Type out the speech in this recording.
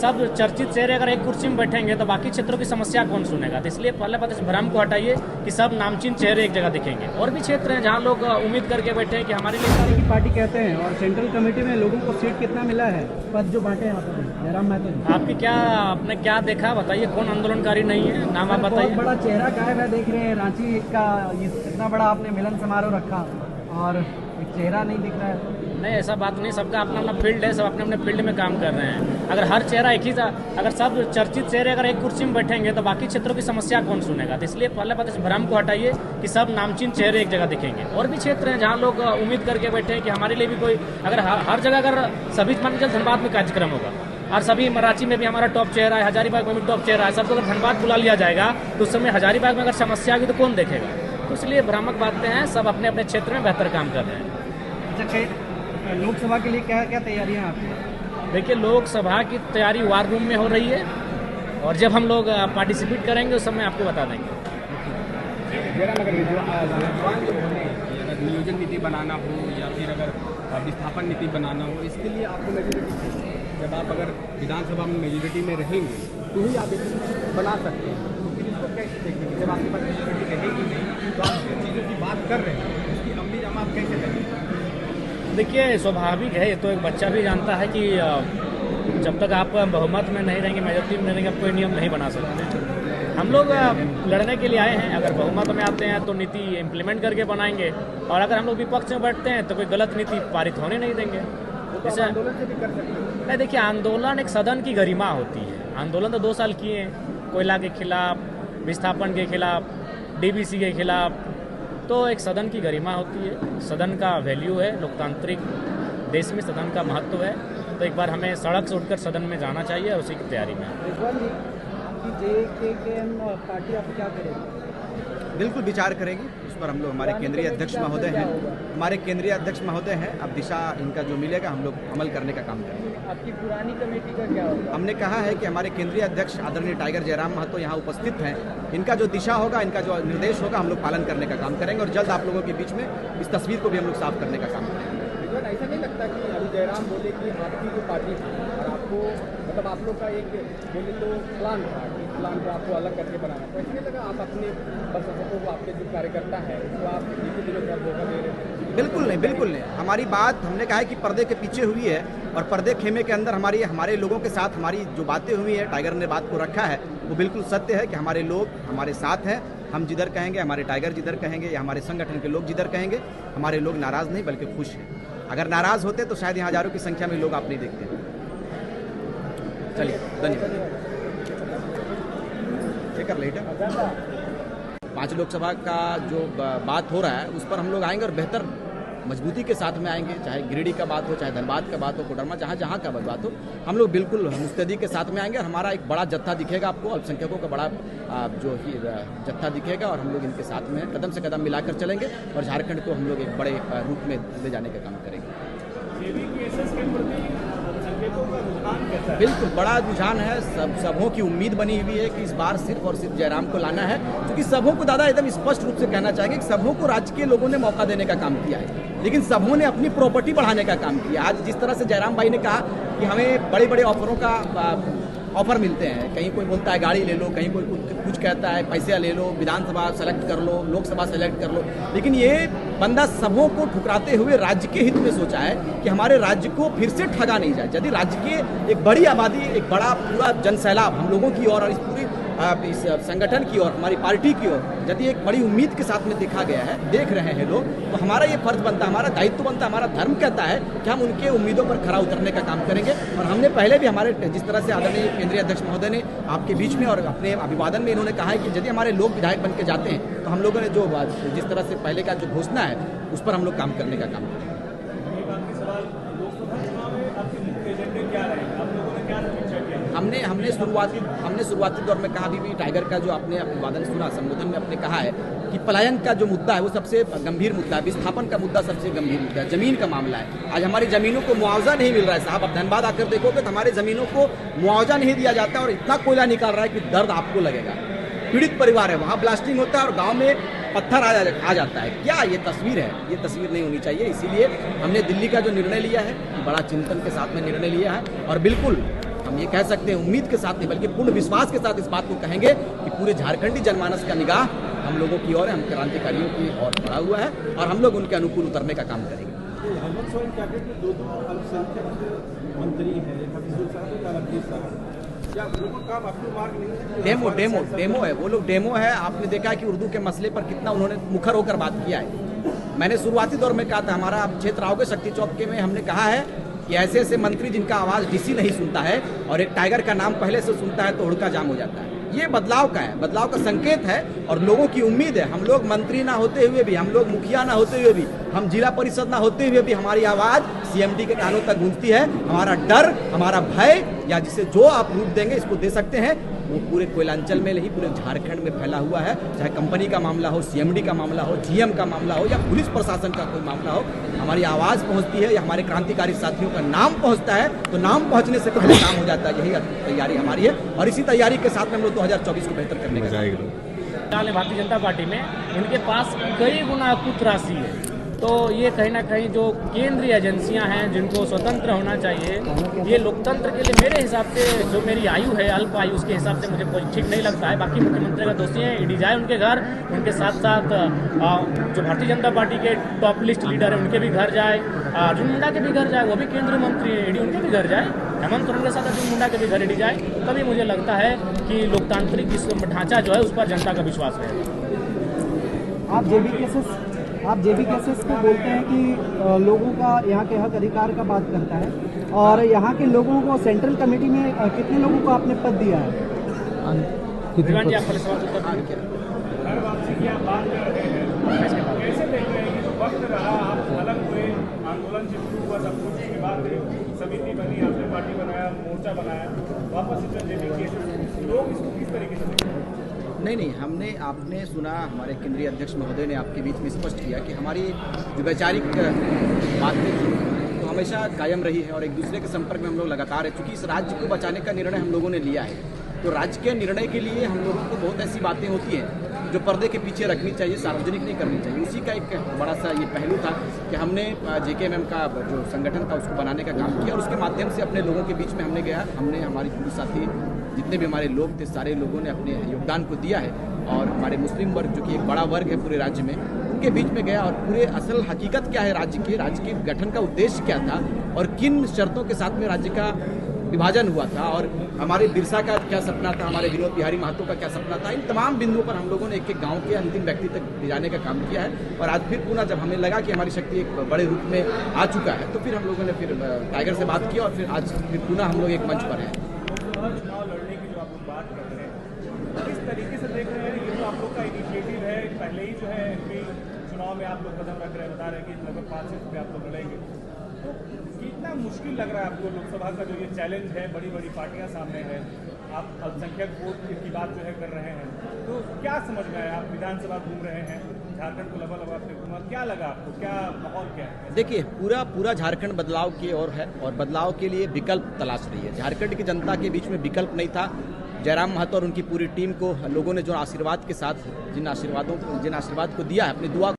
सब चर्चित चेहरे अगर एक कुर्सी में बैठेंगे तो बाकी क्षेत्रों की समस्या कौन सुनेगा। तो इसलिए पहले बात इस भ्रम को हटाइए कि सब नामचीन चेहरे एक जगह दिखेंगे। और भी क्षेत्र हैं जहाँ लोग उम्मीद करके बैठे हैं कि हमारे लिए की पार्टी कहते हैं, और सेंट्रल कमेटी में लोगों को सीट कितना मिला है, पद जो बांटे हैं यहाँ पर जयराम महतो। आपने क्या देखा बताइए, कौन आंदोलनकारी नहीं है, नाम आप बताइए। बहुत बड़ा चेहरा गायब है, देख रहे हैं रांची का इतना बड़ा आपने मिलन समारोह रखा और एक चेहरा नहीं दिख रहा है। नहीं, ऐसा बात नहीं, सबका अपना अपना फील्ड है, सब अपने अपने फील्ड में काम कर रहे हैं। अगर हर चेहरा एक ही था, अगर सब चर्चित चेहरे अगर एक कुर्सी में बैठेंगे तो बाकी क्षेत्रों की समस्या कौन सुनेगा। तो इसलिए पहले बात इस भ्रम को हटाइए कि सब नामचीन चेहरे एक जगह दिखेंगे। और भी क्षेत्र हैं जहाँ लोग उम्मीद करके बैठे हैं कि हमारे लिए भी कोई, अगर हर जगह अगर सभी मान लीजिए धनबाद में कार्यक्रम होगा और सभी रांची में भी हमारा टॉप चेहरा है, हजारीबाग में भी टॉप चेहरा है, सबको अगर धनबाद बुला लिया जाएगा तो उस समय हजारीबाग में अगर समस्या आएगी तो कौन देखेगा। तो इसलिए भ्रामक बातें हैं, सब अपने अपने क्षेत्र में बेहतर काम कर रहे हैं। अच्छा, लोकसभा के लिए क्या क्या तैयारियां आपकी? देखिए, लोकसभा की तैयारी वार रूम में हो रही है और जब हम लोग पार्टिसिपेट करेंगे उस समय आपको बता देंगे। अगर नियोजन नीति बनाना हो या फिर अगर विस्थापन नीति बनाना हो, इसके लिए आपको मेजोरिटी चाहिए। जब आप अगर विधानसभा में मेजोरिटी में रहेंगे तो ही आप बना सकते हैं। तो फिर इसको कैसे देखेंगे, जब आपके पास मेजोरिटी रहेगी नहीं तो आप जिन चीज़ों की बात कर रहे हैं उसकी अमली जामा आप कैसे करेंगे? देखिए, स्वाभाविक है, ये तो एक बच्चा भी जानता है कि जब तक आप बहुमत में नहीं रहेंगे, मेजोरिटी में नहीं रहेंगे, आप कोई नियम नहीं बना सकते। हम लोग लड़ने के लिए आए हैं, अगर बहुमत में आते हैं तो नीति इम्प्लीमेंट करके बनाएंगे, और अगर हम लोग विपक्ष में बैठते हैं तो कोई गलत नीति पारित होने नहीं देंगे। जैसे आंदोलन से भी कर सकते हैं। नहीं, देखिए, आंदोलन एक सदन की गरिमा होती है। आंदोलन तो 2 साल किए हैं, कोयला के खिलाफ, विस्थापन के खिलाफ, डीबीसी के खिलाफ। तो एक सदन की गरिमा होती है, सदन का वैल्यू है, लोकतांत्रिक देश में सदन का महत्व है। तो एक बार हमें सड़क से उठकर सदन में जाना चाहिए और उसी की तैयारी में। पार्टी आप क्या करेंगे? बिल्कुल विचार करेंगे उस पर। हम लोग, हमारे केंद्रीय अध्यक्ष महोदय हैं, हमारे केंद्रीय अध्यक्ष महोदय हैं, अब दिशा इनका जो मिलेगा हम लोग अमल करने का काम करेंगे। आपकी पुरानी कमेटी का क्या होगा? हमने कहा है कि हमारे केंद्रीय अध्यक्ष आदरणीय टाइगर जयराम महतो यहाँ उपस्थित हैं, इनका जो दिशा होगा, इनका जो निर्देश होगा, हम लोग पालन करने का काम करेंगे और जल्द आप लोगों के बीच में इस तस्वीर को भी हम लोग साफ करने का काम करेंगे। ऐसा नहीं लगता कि अभी जयराम बोले कि आपकी जो पार्टी थी और आपको, मतलब आप लोग का एक बोले तो प्लान था कि प्लान को आपको अलग करके बनाना, तो ऐसा नहीं लगा आप अपने बसपा को, आपके जो कार्यकर्ता है उसको आप किसी दिनों का धोखा दे रहे हैं? बिल्कुल नहीं, बिल्कुल नहीं। हमारी बात, हमने कहा है कि पर्दे के पीछे हुई है और पर्दे खेमे के अंदर हमारे लोगों के साथ हमारी जो बातें हुई है, टाइगर ने बात को रखा है, वो बिल्कुल सत्य है कि हमारे लोग हमारे साथ हैं। हम जिधर कहेंगे, हमारे टाइगर जिधर कहेंगे या हमारे संगठन के लोग जिधर कहेंगे, हमारे लोग नाराज़ नहीं बल्कि खुश हैं। अगर नाराज़ होते तो शायद यहाँ हजारों की संख्या में लोग आप नहीं देखते। चलिए, धन्यवाद। लेकर लेट है 5 लोकसभा का जो बात हो रहा है उस पर हम लोग आएंगे और बेहतर मजबूती के साथ में आएंगे। चाहे गिरिडीह का बात हो, चाहे धनबाद का बात हो, कोडरमा, जहाँ का बात हो, हम लोग बिल्कुल मुस्तैदी के साथ में आएंगे और हमारा एक बड़ा जत्था दिखेगा आपको, अल्पसंख्यकों का बड़ा जो ही जत्था दिखेगा और हम लोग इनके साथ में कदम से कदम मिलाकर चलेंगे और झारखंड को हम लोग एक बड़े रूप में ले जाने का काम करेंगे। बिल्कुल बड़ा रुझान है, सबों की उम्मीद बनी हुई है कि इस बार सिर्फ और सिर्फ जयराम को लाना है, क्योंकि सबों को दादा एकदम स्पष्ट रूप से कहना चाहेंगे कि सबों को राज्य के लोगों ने मौका देने का काम किया है, लेकिन सबों ने अपनी प्रॉपर्टी बढ़ाने का काम किया। आज जिस तरह से जयराम भाई ने कहा कि हमें बड़े बड़े ऑफरों का ऑफर मिलते हैं, कहीं कोई बोलता है गाड़ी ले लो, कहीं कोई कुछ कहता है पैसे ले लो, विधानसभा सेलेक्ट कर लो, लोकसभा सेलेक्ट कर लो, लेकिन ये बंदा सबों को ठुकराते हुए राज्य के हित में सोचा है कि हमारे राज्य को फिर से ठगा नहीं जाए। यदि राज्य की एक बड़ी आबादी, एक बड़ा पूरा जनसैलाब हम लोगों की और इस पूरी इस संगठन की ओर, हमारी पार्टी की ओर यदि एक बड़ी उम्मीद के साथ में देखा गया है, देख रहे हैं लोग, तो हमारा ये फर्ज बनता है, हमारा दायित्व बनता है, हमारा धर्म कहता है कि हम उनके उम्मीदों पर खरा उतरने का काम करेंगे। और हमने पहले भी हमारे जिस तरह से आदरणीय केंद्रीय अध्यक्ष महोदय ने आपके बीच में और अपने अभिवादन में इन्होंने कहा है कि यदि हमारे लोग विधायक बन के जाते हैं तो हम लोगों ने जो जिस तरह से पहले का जो घोषणा है उस पर हम लोग काम करने का काम करेंगे। हमने शुरुआती दौर में कहा, अभी टाइगर का जो आपने अभिवादन सुना, संबोधन में आपने कहा है कि पलायन का जो मुद्दा है वो सबसे गंभीर मुद्दा है, विस्थापन का मुद्दा सबसे गंभीर मुद्दा है, जमीन का मामला है। आज हमारी जमीनों को मुआवजा नहीं मिल रहा है साहब। अब धनबाद आकर देखोगे तो हमारे जमीनों को मुआवजा नहीं दिया जाता है और इतना कोयला निकाल रहा है कि दर्द आपको लगेगा। पीड़ित परिवार है, वहाँ ब्लास्टिंग होता है और गाँव में पत्थर आ जाता है। क्या ये तस्वीर है? ये तस्वीर नहीं होनी चाहिए। इसीलिए हमने दिल्ली का जो निर्णय लिया है, बड़ा चिंतन के साथ में निर्णय लिया है और बिल्कुल हम ये कह सकते हैं, उम्मीद के साथ नहीं बल्कि पूर्ण विश्वास के साथ इस बात को कहेंगे कि पूरे झारखंडी जनमानस का निगाह हम लोगों की ओर है, हम क्रांतिकारियों की ओर बढ़ा हुआ है और हम लोग उनके अनुकूल उतरने का काम करेंगे। हेमंत सोरेन कैबिनेट में दो अल्पसंख्यक मंत्री हैं, एक हफीजुल साहब एक आलमगीर साहब। क्या उनको काम आपको मार्ग नहीं है? डेमो है, वो लोग डेमो है। आपने देखा है कि उर्दू के मसले पर कितना उन्होंने मुखर होकर बात किया है। मैंने शुरुआती दौर में कहा था, हमारा क्षेत्र आओगे शक्ति चौक के में हमने कहा है कि ऐसे ऐसे मंत्री जिनका आवाज़ डीसी नहीं सुनता है और एक टाइगर का नाम पहले से सुनता है तो हुड़का जाम हो जाता है। ये बदलाव का है, बदलाव का संकेत है और लोगों की उम्मीद है। हम लोग मंत्री ना होते हुए भी, हम लोग मुखिया ना होते हुए भी, हम जिला परिषद ना होते हुए भी हमारी आवाज़ सीएमडी के कानों तक गूंजती है। हमारा डर, हमारा भय या जिसे जो आप रूप देंगे इसको दे सकते हैं, वो पूरे कोयलांचल में नहीं पूरे झारखंड में फैला हुआ है। चाहे कंपनी का मामला हो, सीएमडी का मामला हो, जीएम का मामला हो या पुलिस प्रशासन का कोई मामला हो, हमारी आवाज़ पहुंचती है या हमारे क्रांतिकारी साथियों का नाम पहुंचता है तो नाम पहुंचने से पहले काम हो जाता है। यही तैयारी हमारी है और इसी तैयारी के साथ में हम लोग 2024 को बेहतर करने का भारतीय जनता पार्टी में उनके पास कई गुना कुछ राशि है। तो ये कहीं ना कहीं जो केंद्रीय एजेंसियां हैं जिनको स्वतंत्र होना चाहिए, ये लोकतंत्र के लिए मेरे हिसाब से जो मेरी आयु है अल्प आयु, उसके हिसाब से मुझे कोई ठीक नहीं लगता है। बाकी मुख्यमंत्री का दोषी है, ईडी जाए उनके घर, उनके साथ साथ जो भारतीय जनता पार्टी के टॉप लिस्ट लीडर है उनके भी घर जाए, अर्जुन मुंडा के भी घर जाए, वो भी केंद्रीय मंत्री है, ईडी उनके भी घर जाए, हेमंत सोरेन के साथ अर्जुन मुंडा के भी घर ईडी जाए, तभी मुझे लगता है कि लोकतांत्रिक ढांचा जो है उस पर जनता का विश्वास है। आप जेबी केसेस को बोलते हैं कि लोगों का यहाँ के हक अधिकार का बात करता है और यहाँ के लोगों को सेंट्रल कमेटी में कितने लोगों को आपने पद दिया है? विमान जी, आप पहले सवाल उत्तर दीजिए। कैसे देख रहे हैं कि जो वक्त रहा, आप अलग हुए, आंदोलन शुरू हुआ, सब कुछ के बाद समिति बनी, आपने पार्टी बनाया, मोर्चा बनाया, वापस लोग इसको किस तरीके से देख रहे हैं? नहीं, आपने सुना हमारे केंद्रीय अध्यक्ष महोदय ने आपके बीच में स्पष्ट किया कि हमारी जो वैचारिक बातें थी तो हमेशा कायम रही है और एक दूसरे के संपर्क में हम लोग लगातार है। चूँकि इस राज्य को बचाने का निर्णय हम लोगों ने लिया है तो राज्य के निर्णय के लिए हम लोगों को बहुत ऐसी बातें होती हैं जो पर्दे के पीछे रखनी चाहिए, सार्वजनिक नहीं करनी चाहिए। उसी का एक बड़ा सा ये पहलू था कि हमने JKMM का जो संगठन था उसको बनाने का काम किया और उसके माध्यम से अपने लोगों के बीच में हमने हमारी पूरी साथी जितने भी हमारे लोग थे सारे लोगों ने अपने योगदान को दिया है और हमारे मुस्लिम वर्ग जो कि एक बड़ा वर्ग है पूरे राज्य में, उनके बीच में गया और पूरे असल हकीकत क्या है राज्य के गठन का उद्देश्य क्या था और किन शर्तों के साथ में राज्य का विभाजन हुआ था और हमारे बिरसा का क्या सपना था, हमारे विनोद बिहारी महतो का क्या सपना था। इन तमाम बिंदुओं पर हम लोगों ने एक एक गांव के अंतिम व्यक्ति तक ले जाने का काम किया है और आज फिर पुनः जब हमें लगा कि हमारी शक्ति एक बड़े रूप में आ चुका है तो फिर हम लोगों ने फिर टाइगर से बात की और फिर आज फिर पुनः हम लोग एक मंच पर हैं। चुनाव लड़ने की जो आप लोग बात कर रहे हैं, किस तरीके से देख रहे हैं? ये तो आप लोग का इनिशिएटिव है, पहले ही जो है MP चुनाव में आप लोग कदम रख रहे हैं, बता रहे हैं कि लगभग 5 सीट पे आप लोग लड़ेंगे, तो कितना मुश्किल लग रहा है आपको? लोकसभा का जो ये चैलेंज है, बड़ी बड़ी पार्टियां सामने है, आप अल्पसंख्यक वोट की बात जो है कर रहे हैं, तो क्या समझ में आया? आप विधानसभा घूम रहे हैं, झारखंड को लबा आपने घूमा, क्या लगा आपको? क्या माहौल क्या है? देखिए, पूरा झारखंड बदलाव की ओर है और बदलाव के लिए विकल्प तलाश रही है। झारखंड की जनता के बीच में विकल्प नहीं था। जयराम महतो और उनकी पूरी टीम को लोगों ने जो आशीर्वाद के साथ जिन आशीर्वाद को दिया है, अपनी दुआ